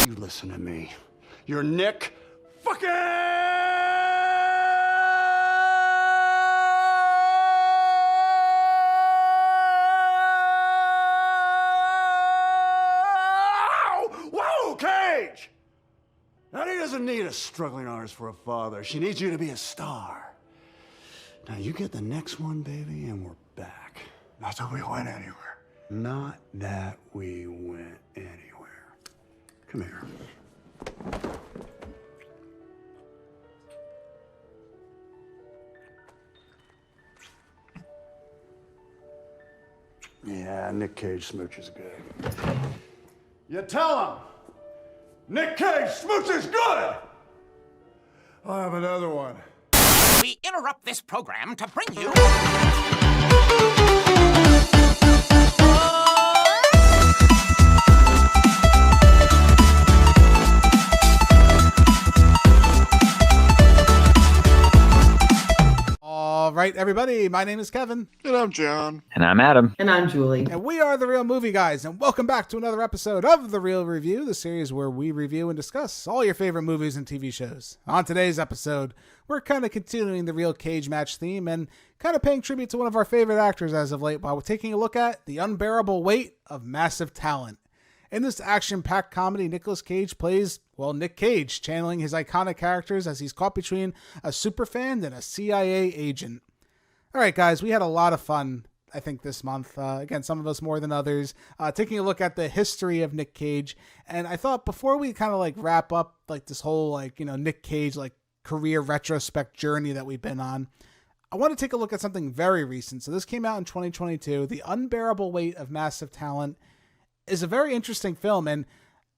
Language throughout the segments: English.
You listen to me. You're Nick fucking... Whoa, Cage! Now, he doesn't need a struggling artist for a father. She needs you to be a star. Now, you get the next one, baby, and we're back. Not that we went anywhere. Not that we went anywhere. Come here. Yeah, Nick Cage smooch is good. You tell him! Nick Cage smooch is good! I'll have another one. We interrupt this program to bring you... All right, everybody, my name is Kevin. And I'm John. And I'm Adam. And I'm Julie. And we are The Real Movie Guys, and welcome back to another episode of The Real Review, the series where we review and discuss all your favorite movies and TV shows. On today's episode, we're kind of continuing the Real Cage match theme and kind of paying tribute to one of our favorite actors as of late while we're taking a look at the unbearable weight of massive talent. In this action-packed comedy, Nicolas Cage plays, well, Nick Cage, channeling his iconic characters as he's caught between a superfan and a CIA agent. All right, guys, we had a lot of fun, I think, this month. Again, some of us more than others, taking a look at the history of Nick Cage. And I thought before we kind of like wrap up like this whole like, you know, Nick Cage like career retrospect journey that we've been on, I want to take a look at something very recent. So this came out in 2022. The Unbearable Weight of Massive Talent is a very interesting film, and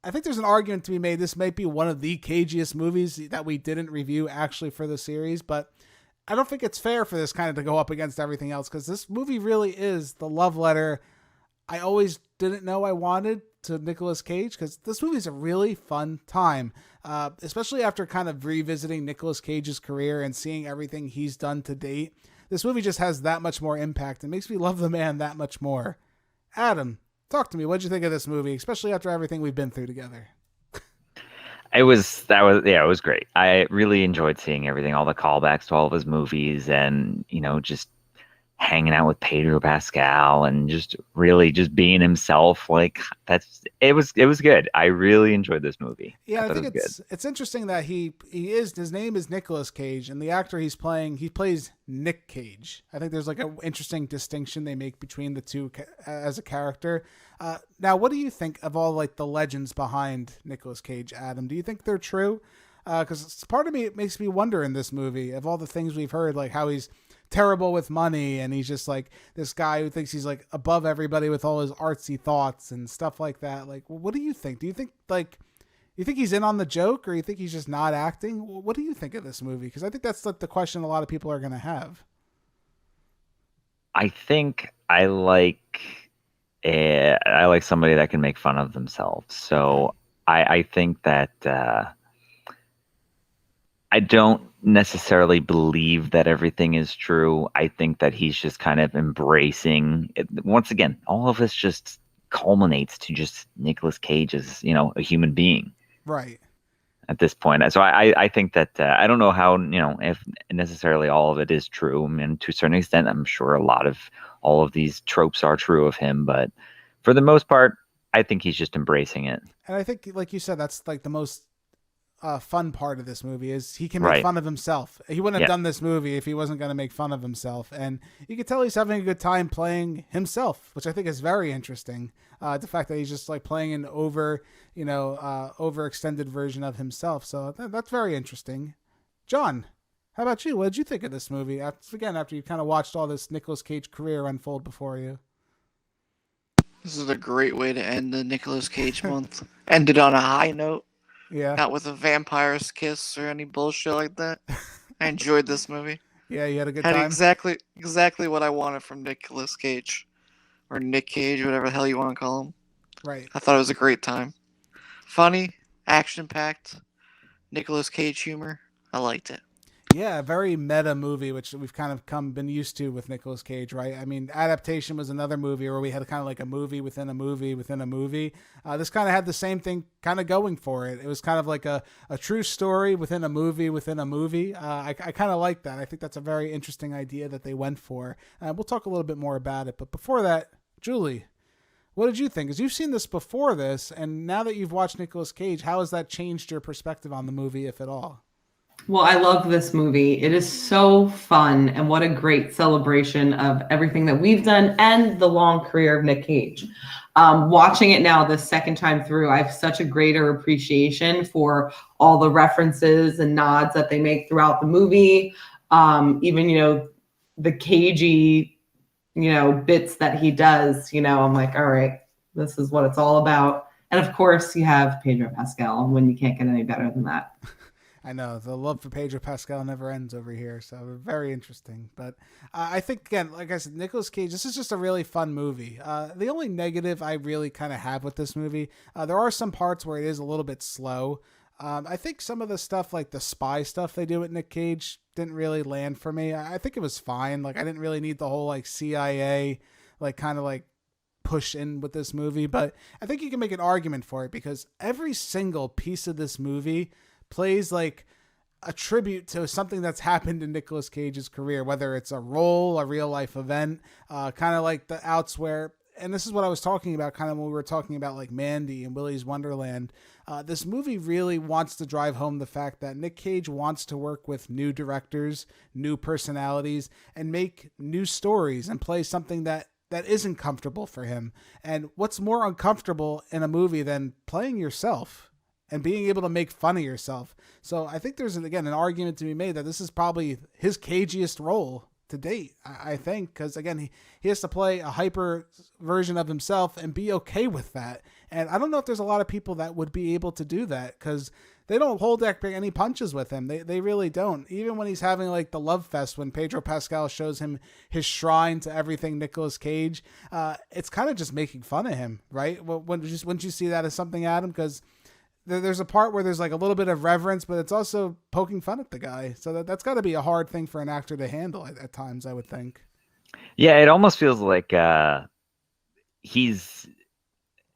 I think there's an argument to be made this might be one of the cagiest movies that we didn't review actually for the series, but I don't think it's fair for this kind of to go up against everything else, because this movie really is the love letter I always didn't know I wanted to Nicolas Cage, because this movie is a really fun time, especially after kind of revisiting Nicolas Cage's career and seeing everything he's done to date. This movie just has that much more impact and makes me love the man that much more. Adam, talk to me. What'd you think of this movie, especially after everything we've been through together? It was great. I really enjoyed seeing everything, all the callbacks to all of his movies, and just hanging out with Pedro Pascal and just really just being himself. Like it was good. I really enjoyed this movie. Yeah, I think it's interesting that his name is Nicolas Cage, and the actor he plays Nick Cage. I think there's like an interesting distinction they make between the two as a character. Now, what do you think of all like the legends behind Nicolas Cage, Adam? Do you think they're true? Because part of me, it makes me wonder in this movie of all the things we've heard, like how he's terrible with money and he's just like this guy who thinks he's like above everybody with all his artsy thoughts and stuff like that. Like, what do you think? Do you think he's in on the joke, or you think he's just not acting? What do you think of this movie? Because I think that's like the question a lot of people are going to have. I think I like somebody that can make fun of themselves. So I think that I don't necessarily believe that everything is true. I think that he's just kind of embracing it. Once again, all of this just culminates to just Nicolas Cage as, a human being. Right. At this point. So I think that I don't know how, if necessarily all of it is true. I mean, to a certain extent, I'm sure all of these tropes are true of him, but for the most part, I think he's just embracing it. And I think, like you said, that's like the most fun part of this movie is he can make fun of himself. He wouldn't have done this movie if he wasn't going to make fun of himself. And you can tell he's having a good time playing himself, which I think is very interesting. The fact that he's just like playing an overextended version of himself. So that's very interesting. John, how about you? What did you think of this movie? After you kind of watched all this Nicolas Cage career unfold before you. This is a great way to end the Nicolas Cage month. End it on a high note. Yeah. Not with a vampire's kiss or any bullshit like that. I enjoyed this movie. Yeah, you had a good Had time. exactly what I wanted from Nicolas Cage. Or Nick Cage, whatever the hell you want to call him. Right. I thought it was a great time. Funny, action-packed, Nicolas Cage humor. I liked it. Yeah, a very meta movie, which we've kind of been used to with Nicolas Cage, right? I mean, Adaptation was another movie where we had kind of like a movie within a movie within a movie. This kind of had the same thing kind of going for it. It was kind of like a true story within a movie within a movie. I kind of like that. I think that's a very interesting idea that they went for. We'll talk a little bit more about it. But before that, Julie, what did you think? Because you've seen this before this, and now that you've watched Nicolas Cage, how has that changed your perspective on the movie, if at all? Well, I love this movie. It is so fun, and what a great celebration of everything that we've done and the long career of Nick Cage. Watching it now the second time through, I have such a greater appreciation for all the references and nods that they make throughout the movie. Even, the cagey, bits that he does, I'm like, all right, this is what it's all about. And of course, you have Pedro Pascal when you can't get any better than that. I know the love for Pedro Pascal never ends over here, so very interesting. But I think, again, like I said, Nicolas Cage, this is just a really fun movie. The only negative I really kind of have with this movie, there are some parts where it is a little bit slow. I think some of the stuff, like the spy stuff they do with Nick Cage, didn't really land for me. I think it was fine. Like, I didn't really need the whole like CIA, like kind of like push in with this movie. But I think you can make an argument for it because every single piece of this movie plays like a tribute to something that's happened in Nicolas Cage's career, whether it's a role, a real life event, kind of like the outs where, and this is what I was talking about kind of when we were talking about like Mandy and Willy's Wonderland. This movie really wants to drive home the fact that Nick Cage wants to work with new directors, new personalities, and make new stories and play something that isn't comfortable for him. And what's more uncomfortable in a movie than playing yourself and being able to make fun of yourself? So I think there's, again, an argument to be made that this is probably his cagiest role to date, I think, because, again, he has to play a hyper version of himself and be okay with that. And I don't know if there's a lot of people that would be able to do that because they don't hold any punches with him. They really don't. Even when he's having like the love fest, when Pedro Pascal shows him his shrine to everything Nicolas Cage, it's kind of just making fun of him, right? Wouldn't you see that as something, Adam? Because there's a part where there's like a little bit of reverence, but it's also poking fun at the guy. So that's got to be a hard thing for an actor to handle at times, I would think. Yeah, it almost feels like he's,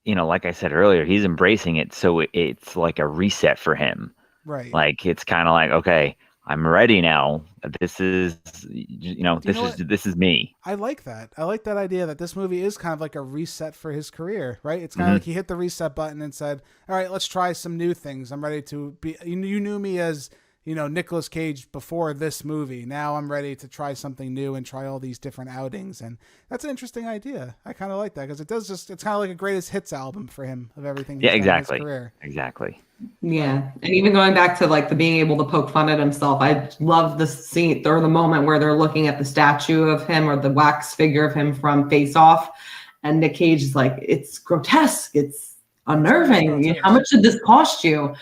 like I said earlier, he's embracing it. So it's like a reset for him. Right. Like, it's kind of like, okay, I'm ready now. This is, this is me. I like that. I like that idea that this movie is kind of like a reset for his career, right? It's kind of like he hit the reset button and said, all right, let's try some new things. I'm ready to be, you knew me as, Nicolas Cage before this movie. Now I'm ready to try something new and try all these different outings. And that's an interesting idea. I kind of like that because it's kind of like a greatest hits album for him of everything he's done in his career. Exactly. Yeah. And even going back to like the being able to poke fun at himself, I love the scene or the moment where they're looking at the statue of him or the wax figure of him from Face Off. And Nick Cage is like, it's grotesque. It's unnerving. How much did this cost you?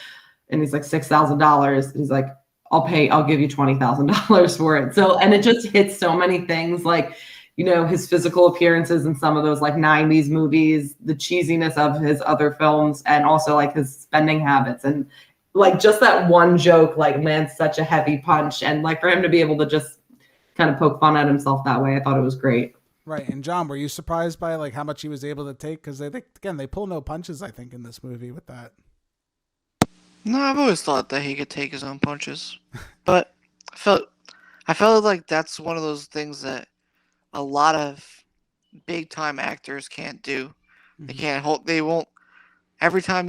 And he's like, $6,000. He's like, I'll give you $20,000 for it. So, and it just hits so many things like, his physical appearances in some of those like 90s movies, the cheesiness of his other films, and also like his spending habits. And like just that one joke, like lands such a heavy punch. And like for him to be able to just kind of poke fun at himself that way, I thought it was great. Right. And John, were you surprised by like how much he was able to take? Because they pull no punches, I think, in this movie with that. No, I've always thought that he could take his own punches, but I felt like that's one of those things that a lot of big time actors can't do. They can't hold. They won't. Anytime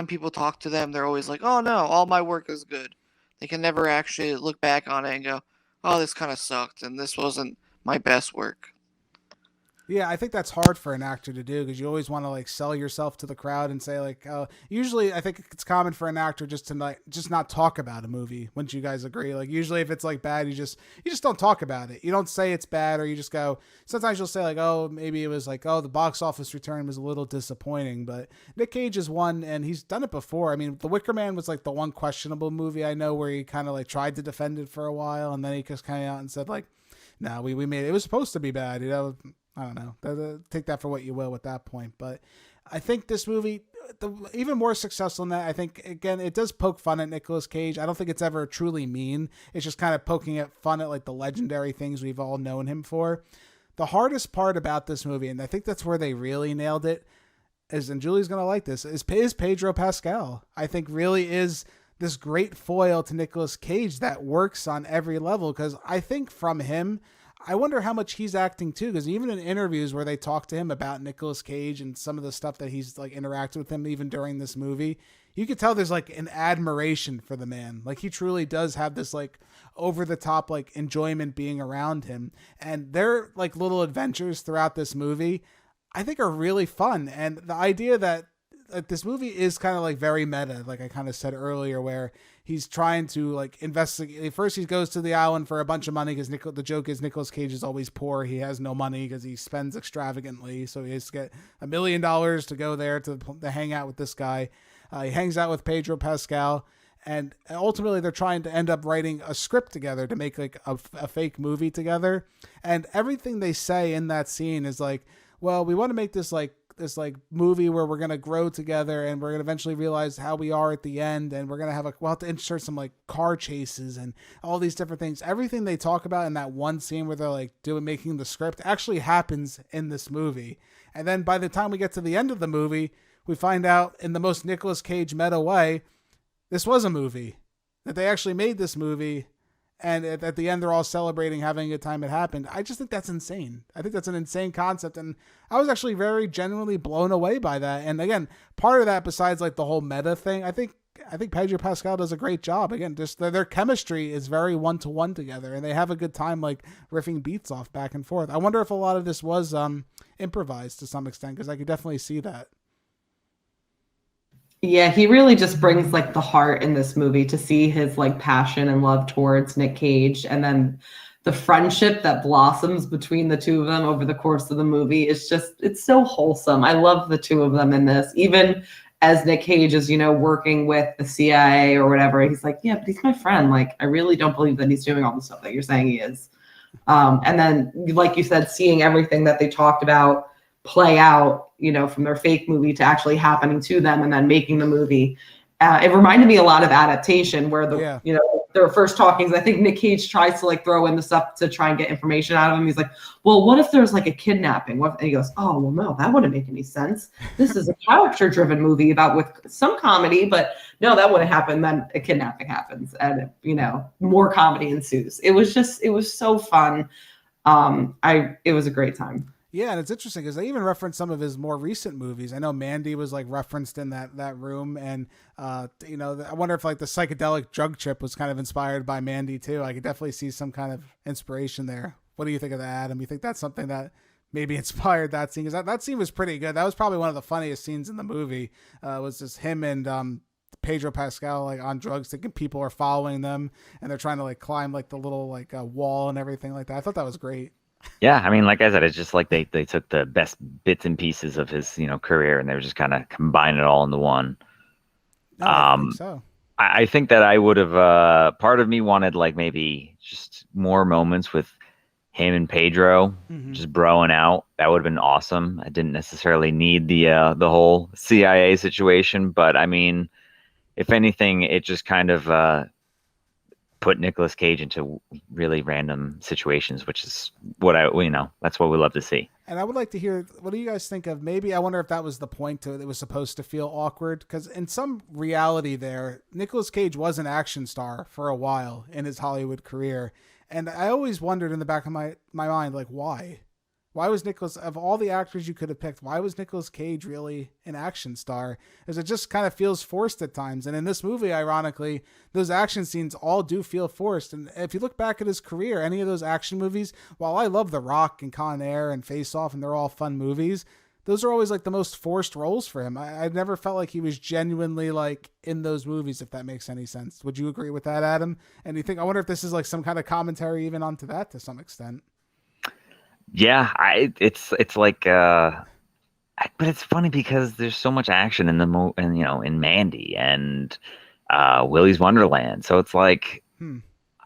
people talk to them, they're always like, "Oh no, all my work is good." They can never actually look back on it and go, "Oh, this kind of sucked, and this wasn't my best work." Yeah, I think that's hard for an actor to do because you always want to like sell yourself to the crowd and say like, usually I think it's common for an actor just to not talk about a movie. Wouldn't you guys agree? Like usually if it's like bad, you just don't talk about it. You don't say it's bad, or you just go, sometimes you'll say like, oh, maybe it was like, oh, the box office return was a little disappointing, but Nick Cage is one and he's done it before. I mean, The Wicker Man was like the one questionable movie I know where he kind of like tried to defend it for a while. And then he just came out and said like, no, we made it. It was supposed to be bad. I don't know. Take that for what you will at that point. But I think this movie, even more successful than that, I think, again, it does poke fun at Nicolas Cage. I don't think it's ever truly mean. It's just kind of poking at fun at like the legendary things we've all known him for. The hardest part about this movie, and I think that's where they really nailed it, is, and Julie's going to like this, is Pedro Pascal. I think really is this great foil to Nicolas Cage that works on every level, because I think from him, I wonder how much he's acting too, because even in interviews where they talk to him about Nicolas Cage and some of the stuff that he's like interacted with him even during this movie, you could tell there's like an admiration for the man. Like he truly does have this like over the top like enjoyment being around him, and their like little adventures throughout this movie I think are really fun. And the idea that this movie is kind of like very meta, like I kind of said earlier, where he's trying to like investigate. First, he goes to the island for a bunch of money because the joke is Nicolas Cage is always poor. He has no money because he spends extravagantly. So he has to get $1 million to go there to hang out with this guy. He hangs out with Pedro Pascal. And ultimately, they're trying to end up writing a script together to make like a fake movie together. And everything they say in that scene is like, well, we want to make this movie where we're going to grow together and we're going to eventually realize how we are at the end. And we're going to we'll have to insert some like car chases and all these different things. Everything they talk about in that one scene where they're like making the script actually happens in this movie. And then by the time we get to the end of the movie, we find out in the most Nicolas Cage meta way, this was a movie, that they actually made this movie. And at the end, they're all celebrating having a good time it happened. I just think that's insane. I think that's an insane concept. And I was actually very genuinely blown away by that. And again, part of that, besides like the whole meta thing, I think Pedro Pascal does a great job. Again, just their chemistry is very one-to-one together, and they have a good time like riffing beats off back and forth. I wonder if a lot of this was improvised to some extent, because I could definitely see that. Yeah, he really just brings like the heart in this movie, to see his like passion and love towards Nick Cage, and then the friendship that blossoms between the two of them over the course of the movie. It's so wholesome. I love the two of them in this. Even as Nick Cage is, working with the CIA or whatever, he's like, yeah, but he's my friend. Like, I really don't believe that he's doing all the stuff that you're saying he is. And then, like you said, seeing everything that they talked about play out, from their fake movie to actually happening to them and then making the movie. It reminded me a lot of Adaptation, where their first talkings, I think Nick Cage tries to like throw in the stuff to try and get information out of him. He's like, well, what if there's like a kidnapping? And he goes, oh, well, no, that wouldn't make any sense. This is a character driven movie with some comedy, but no, that wouldn't happen. Then a kidnapping happens and, more comedy ensues. It was so fun. It was a great time. Yeah, and it's interesting because they even referenced some of his more recent movies. I know Mandy was like referenced in that room, and I wonder if like the psychedelic drug trip was kind of inspired by Mandy too. I could definitely see some kind of inspiration there. What do you think of that, Adam? You think that's something that maybe inspired that scene? Because that scene was pretty good. That was probably one of the funniest scenes in the movie. Was just him and Pedro Pascal like on drugs, thinking people are following them, and they're trying to like climb like the little like wall and everything like that. I thought that was great. Yeah, I mean, like I said, it's just like they took the best bits and pieces of his career, and they were just kind of combining it all into one. No, I think so. I think that I would have part of me wanted like maybe just more moments with him and Pedro just broing out. That would have been awesome. I didn't necessarily need the whole CIA situation, but I mean, if anything, it just kind of put Nicolas Cage into really random situations, which is what that's what we love to see. And I would like to hear, what do you guys think of, maybe, I wonder if that was the point to it. It was supposed to feel awkward, because in some reality there, Nicolas Cage was an action star for a while in his Hollywood career. And I always wondered in the back of my mind, like, why? Why was of all the actors you could have picked, why was Nicolas Cage really an action star? Because it just kind of feels forced at times. And in this movie, ironically, those action scenes all do feel forced. And if you look back at his career, any of those action movies, while I love The Rock and Con Air and Face Off, and they're all fun movies, those are always like the most forced roles for him. I never felt like he was genuinely like in those movies, if that makes any sense. Would you agree with that, Adam? And I wonder if this is like some kind of commentary even onto that to some extent. Yeah, it's like, but it's funny because there's so much action in in Mandy and Willy's Wonderland. So it's like,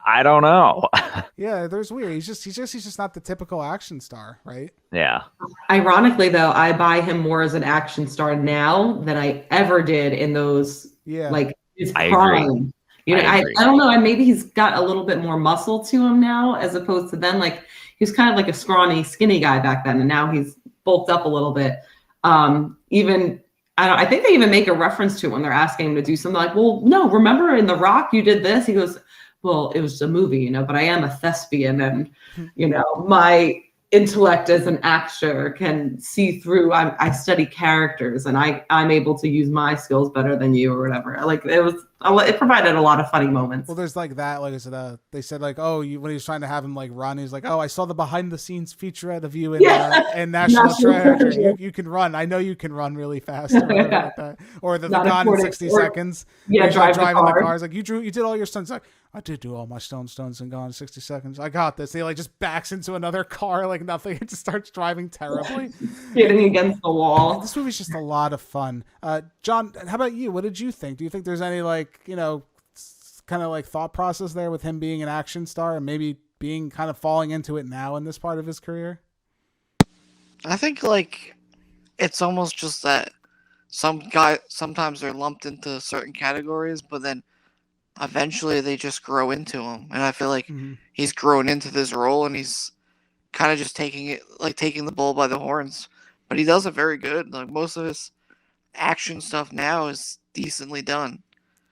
I don't know. Yeah, there's weird. He's just not the typical action star, right? Yeah. Ironically, though, I buy him more as an action star now than I ever did in those, Yeah. like, his I prime. agree. I agree. don't know. Maybe he's got a little bit more muscle to him now, as opposed to then. Like, he was kind of like a scrawny, skinny guy back then, and now he's bulked up a little bit. Even I think they even make a reference to it when they're asking him to do something like, "Well, no, remember in The Rock you did this?" He goes, "Well, it was a movie, but I am a thespian, and my intellect as an actor can see through. I study characters, and I'm able to use my skills better than you, or whatever." Like, it provided a lot of funny moments. Well, there's like that. Like I said, they said like, oh, when he was trying to have him like run, he's like, oh, I saw the behind the scenes featurette of you in National Treasure. You can run. I know you can run really fast, or whatever like that. Or the Gone in 60 Seconds. Yeah, driving the car. cars. Like you did all your stunts. Like, I did do all my stunts in Gone in 60 Seconds. I got this. He like just backs into another car like nothing. It just starts driving terribly, hitting against the wall. This movie's just a lot of fun. John, how about you? What did you think? Do you think there's any like kind of like thought process there with him being an action star and maybe being kind of falling into it now in this part of his career? I think like it's almost just that sometimes they're lumped into certain categories, but then eventually they just grow into them. And I feel like he's grown into this role, and he's kind of just taking the bull by the horns. But he does it very good. Like, most of his action stuff now is decently done.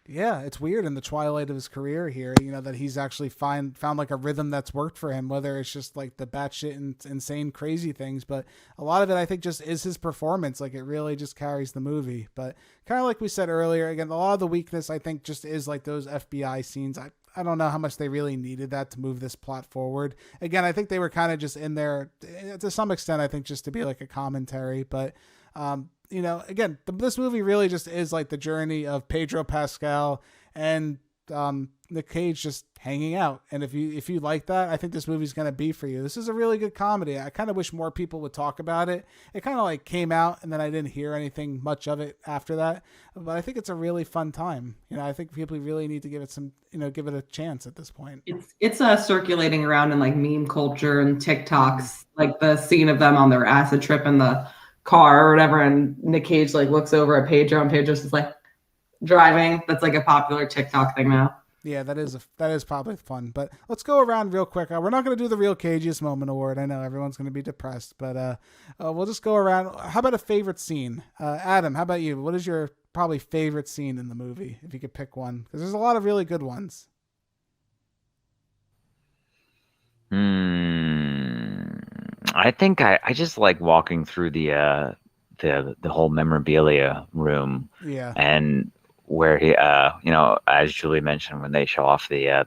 Yeah, it's weird in the twilight of his career here, that he's actually found like a rhythm that's worked for him, whether it's just like the batshit and insane crazy things, but a lot of it I think just is his performance. Like, it really just carries the movie. But kind of like we said earlier, again, a lot of the weakness I think just is like those FBI scenes. I don't know how much they really needed that to move this plot forward. Again, I think they were kind of just in there to some extent, I think, just to be like a commentary, but again, this movie really just is like the journey of Pedro Pascal and Nick Cage just hanging out. And if you like that, I think this movie's going to be for you. This is a really good comedy. I kind of wish more people would talk about it. It kind of like came out and then I didn't hear anything much of it after that. But I think it's a really fun time. I think people really need to give it give it a chance at this point. It's circulating around in like meme culture and TikToks, like the scene of them on their acid trip in the car or whatever, and Nick Cage like looks over at Pedro, and Pedro's just like driving. That's like a popular TikTok thing now. Yeah, that is probably fun. But let's go around real quick. We're not going to do the Real Cageest Moment Award. I know everyone's going to be depressed, but we'll just go around. How about a favorite scene? Adam, how about you? What is your probably favorite scene in the movie, if you could pick one? Because there's a lot of really good ones. I think I just like walking through the whole memorabilia room. Yeah. And where he, as Julie mentioned, when they show off the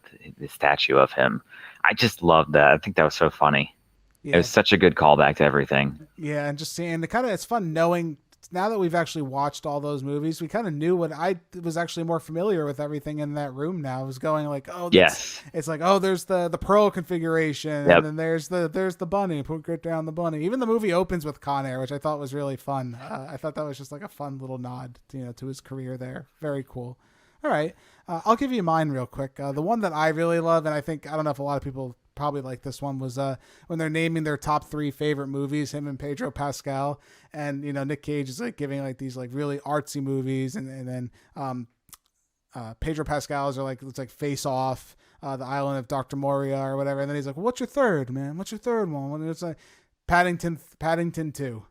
statue of him, I just loved that. I think that was so funny. Yeah. It was such a good callback to everything. Yeah, and just seeing it's fun knowing now that we've actually watched all those movies, we kind of knew what I was actually more familiar with everything in that room now. I was going like, oh, yes. It's like, oh, there's the pearl configuration, yep. And then there's the bunny, put down the bunny. Even the movie opens with Con Air, which I thought was really fun. I thought that was just like a fun little nod, to his career there. Very cool. All right. I'll give you mine real quick. The one that I really love, and I don't know if a lot of people probably like this one, was when they're naming their top 3 favorite movies, him and Pedro Pascal, and Nick Cage is like giving like these like really artsy movies, and then Pedro Pascal's are like, it's like Face Off, The Island of Dr. Moria or whatever, and then he's like, well, what's your third, man? What's your third one? And it's like Paddington 2.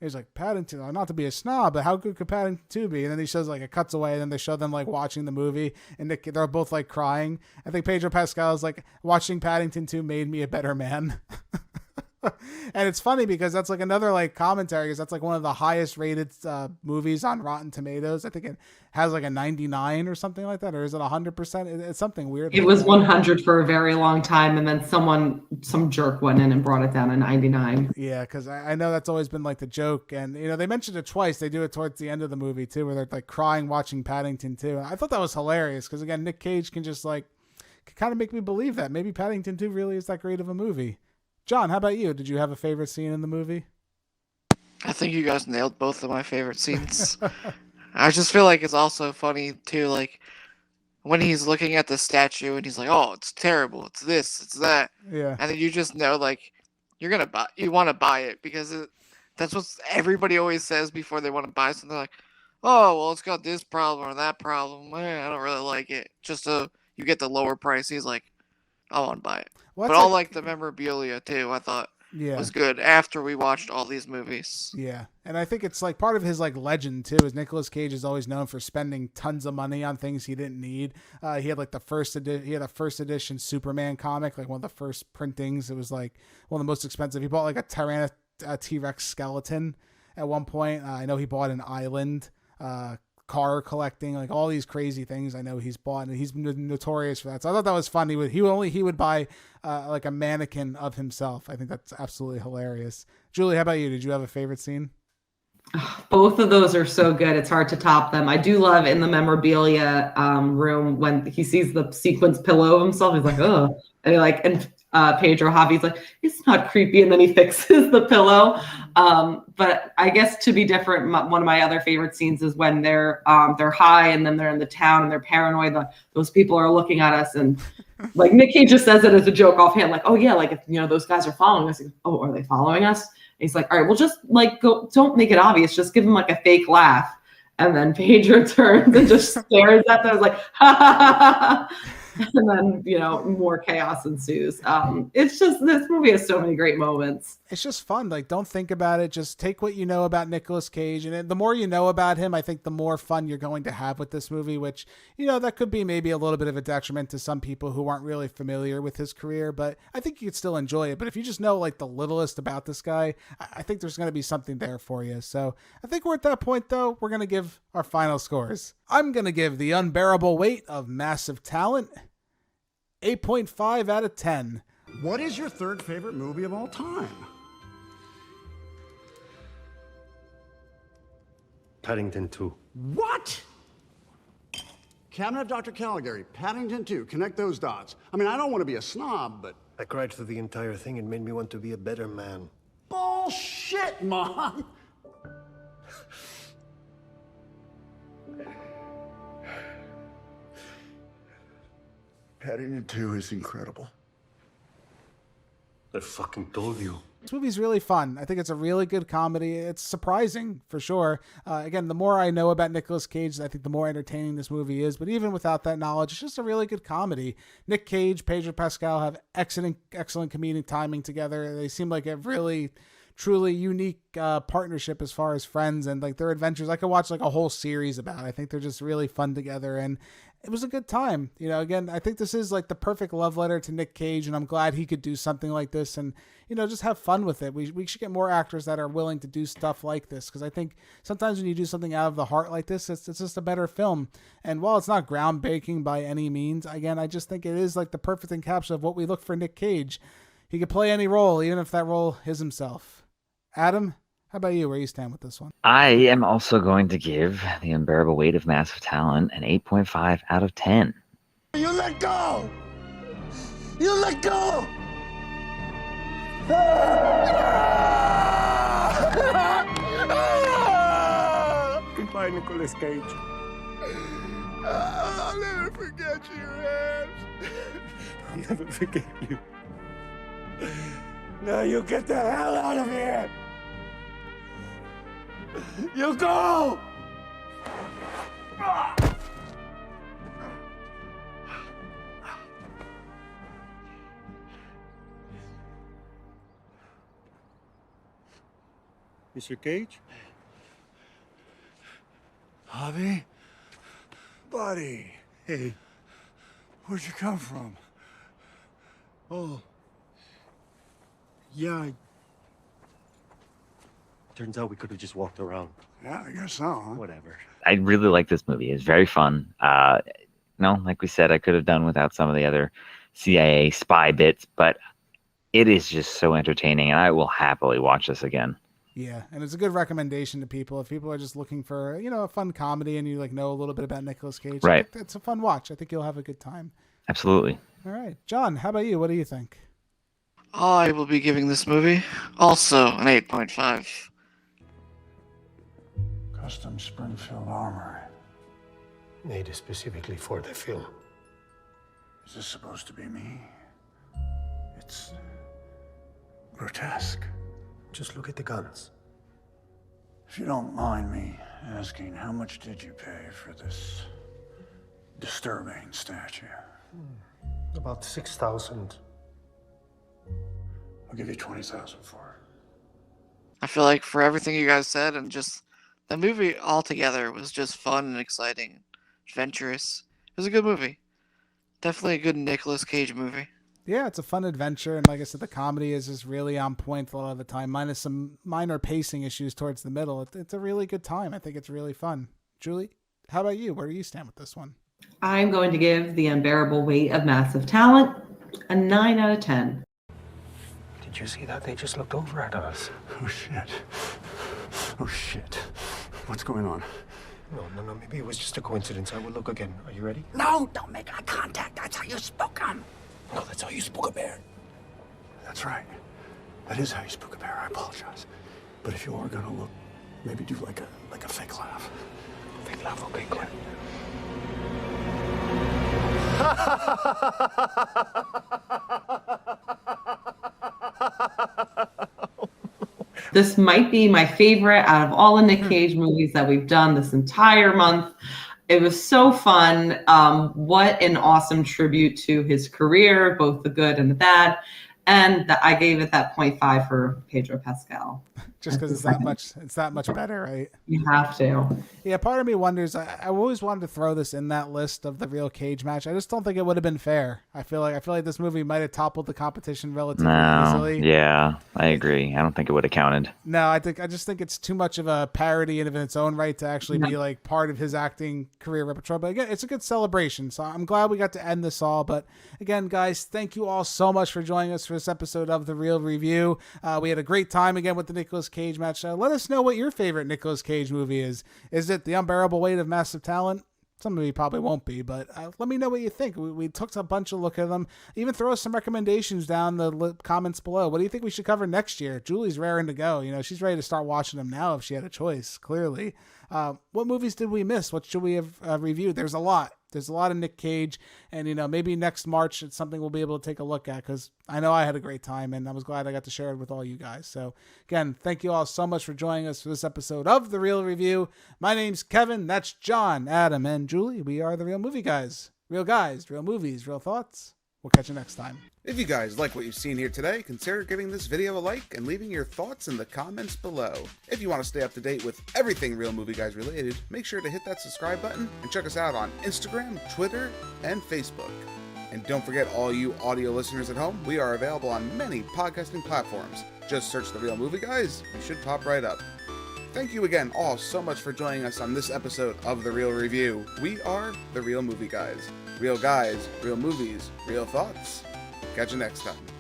He's like, Paddington, not to be a snob, but how good could Paddington 2 be? And then he shows like, it cuts away, and then they show them like watching the movie, and they're both like crying. I think Pedro Pascal is like, watching Paddington 2 made me a better man. And it's funny because that's like another like commentary, because that's like one of the highest rated movies on Rotten Tomatoes. I think it has like a 99 or something like that, or is it 100%? It's something weird. It was 100 for a very long time, and then some jerk went in and brought it down to 99. Yeah, because I know that's always been like the joke, and they mentioned it twice. They do it towards the end of the movie too, where they're like crying watching Paddington 2. I thought that was hilarious because again, Nick Cage can just like kind of make me believe that maybe Paddington 2 really is that great of a movie. John, how about you? Did you have a favorite scene in the movie? I think you guys nailed both of my favorite scenes. I just feel like it's also funny too, like when he's looking at the statue and he's like, "Oh, it's terrible. It's this. It's that." Yeah. And then you just know, like, you want to buy it because that's what everybody always says before they want to buy something. Like, "Oh, well, it's got this problem or that problem. I don't really like it." Just so you get the lower price. He's like, "I want to buy it." Well, But that's all like the memorabilia too, I thought yeah. was good after we watched all these movies. Yeah, and I think it's like part of his like legend too. Is Nicolas Cage is always known for spending tons of money on things he didn't need. He had like he had a first edition Superman comic, like one of the first printings. It was like one of the most expensive. He bought like a T-Rex skeleton at one point. I know he bought an island. Car collecting, like all these crazy things I know he's bought, and he's notorious for that. So I thought that was fun. He would buy like a mannequin of himself. I think that's absolutely hilarious. Julie, how about you? Did you have a favorite scene? Both of those are so good. It's hard to top them. I do love in the memorabilia room when he sees the sequins pillow of himself. He's like, oh, and Pedro Javi's like, it's not creepy, and then he fixes the pillow. But I guess to be different, one of my other favorite scenes is when they're high and then they're in the town and they're paranoid that those people are looking at us, and like Nick Cage just says it as a joke offhand, like, oh yeah, like if those guys are following us. Oh, are they following us? And he's like, all right, well, just like go, don't make it obvious, just give him like a fake laugh. And then Pedro turns and just stares at them, like, ha ha ha ha. And then, more chaos ensues. It's just, this movie has so many great moments. It's just fun. Like, don't think about it. Just take what you know about Nicolas Cage. And the more you know about him, I think the more fun you're going to have with this movie, which, that could be maybe a little bit of a detriment to some people who aren't really familiar with his career, but I think you could still enjoy it. But if you just know like the littlest about this guy, I think there's going to be something there for you. So I think we're at that point though. We're going to give our final scores. I'm going to give The Unbearable Weight of Massive Talent 8.5 out of 10. What is your third favorite movie of all time? Paddington 2. What? Cabinet of Dr. Caligari, Paddington 2. Connect those dots. I mean, I don't want to be a snob, but... I cried through the entire thing. It made me want to be a better man. Bullshit, Mom! Paddington 2 is incredible. I fucking told you. This movie's really fun. I think it's a really good comedy. It's surprising, for sure. Again, the more I know about Nicolas Cage, I think the more entertaining this movie is. But even without that knowledge, it's just a really good comedy. Nick Cage, Pedro Pascal have excellent comedic timing together. They seem like a really, truly unique partnership as far as friends and like their adventures. I could watch like a whole series about it. I think they're just really fun together, and it was a good time. Again, I think this is like the perfect love letter to Nick Cage, and I'm glad he could do something like this and, just have fun with it. We should get more actors that are willing to do stuff like this, because I think sometimes when you do something out of the heart like this, it's just a better film. And while it's not groundbreaking by any means, again, I just think it is like the perfect encapsulation of what we look for Nick Cage. He could play any role, even if that role is himself. Adam, how about you? Where you stand with this one? I am also going to give The Unbearable Weight of Massive Talent an 8.5 out of 10. You let go! You let go! Goodbye, Nicolas Cage. I'll never forget you, Rams. I'll never forget you. Now you get the hell out of here! You go! Mr. Cage? Javi? Buddy, Hey. where'd you come from? Oh. Yeah. Turns out we could have just walked around. Yeah, I guess so, huh? Whatever. I really like this movie. It's very fun. Like we said, I could have done without some of the other CIA spy bits, but it is just so entertaining, and I will happily watch this again. Yeah, and it's a good recommendation to people. If people are just looking for, a fun comedy and you know a little bit about Nicolas Cage, right? It's a fun watch. I think you'll have a good time. Absolutely. All right. John, how about you? What do you think? I will be giving this movie also an 8.5. Custom Springfield armor. Made specifically for the film. Is this supposed to be me? It's grotesque. Just look at the guns. If you don't mind me asking, how much did you pay for this disturbing statue? About 6,000. I'll give you 20,000 for it. I feel like for everything you guys said and just the movie altogether was just fun and exciting, adventurous. It was a good movie. Definitely a good Nicolas Cage movie. Yeah, it's a fun adventure, and like I said, the comedy is just really on point a lot of the time, minus some minor pacing issues towards the middle. It's a really good time. I think it's really fun. Julie, how about you? Where do you stand with this one? I'm going to give The Unbearable Weight of Massive Talent a 9 out of 10. Did you see that? They just looked over at us. Oh, shit. Oh, shit. What's going on? No. Maybe it was just a coincidence. I will look again. Are you ready? No, don't make eye contact. That's how you spook him. No, that's how you spook a bear. That's right. That is how you spook a bear. I apologize. But if you are gonna look, maybe do like a fake laugh. Fake laugh, okay, good. This might be my favorite out of all the Nick Cage movies that we've done this entire month. It was so fun. What an awesome tribute to his career, both the good and the bad. And I gave it that 0.5 for Pedro Pascal. Just because it's that much better, right? You have to. Yeah, part of me wonders. I always wanted to throw this in that list of the real Cage match. I just don't think it would have been fair. I feel like this movie might have toppled the competition relatively easily. Yeah, I agree. I don't think it would have counted. No, I just think it's too much of a parody in its own right to actually be like part of his acting career repertoire. But again, it's a good celebration. So I'm glad we got to end this all. But again, guys, thank you all so much for joining us for this episode of The Real Review. We had a great time again with the Nicolas Cage match. Let us know what your favorite Nicolas Cage movie is. Is it The Unbearable Weight of Massive Talent? Some of you probably won't be, but let me know what you think. We took a bunch of look at them. Even throw us some recommendations down the comments below. What do you think we should cover next year? Julie's raring to go. You know, she's ready to start watching them now if she had a choice, clearly. What movies did we miss? What should we have reviewed? There's a lot. There's a lot of Nick Cage, and maybe next March it's something we'll be able to take a look at, because I know I had a great time and I was glad I got to share it with all you guys. So again, thank you all so much for joining us for this episode of The Real Review. My name's Kevin. That's John, Adam, and Julie. We are The Real Movie Guys. Real guys, real movies, real thoughts. We'll catch you next time. If you guys like what you've seen here today, consider giving this video a like and leaving your thoughts in the comments below. If you want to stay up to date with everything Real Movie Guys related, make sure to hit that subscribe button and check us out on Instagram, Twitter, and Facebook. And don't forget, all you audio listeners at home, we are available on many podcasting platforms. Just search The Real Movie Guys, you should pop right up. Thank you again all so much for joining us on this episode of The Real Review. We are The Real Movie Guys. Real guys, real movies, real thoughts. Catch you next time.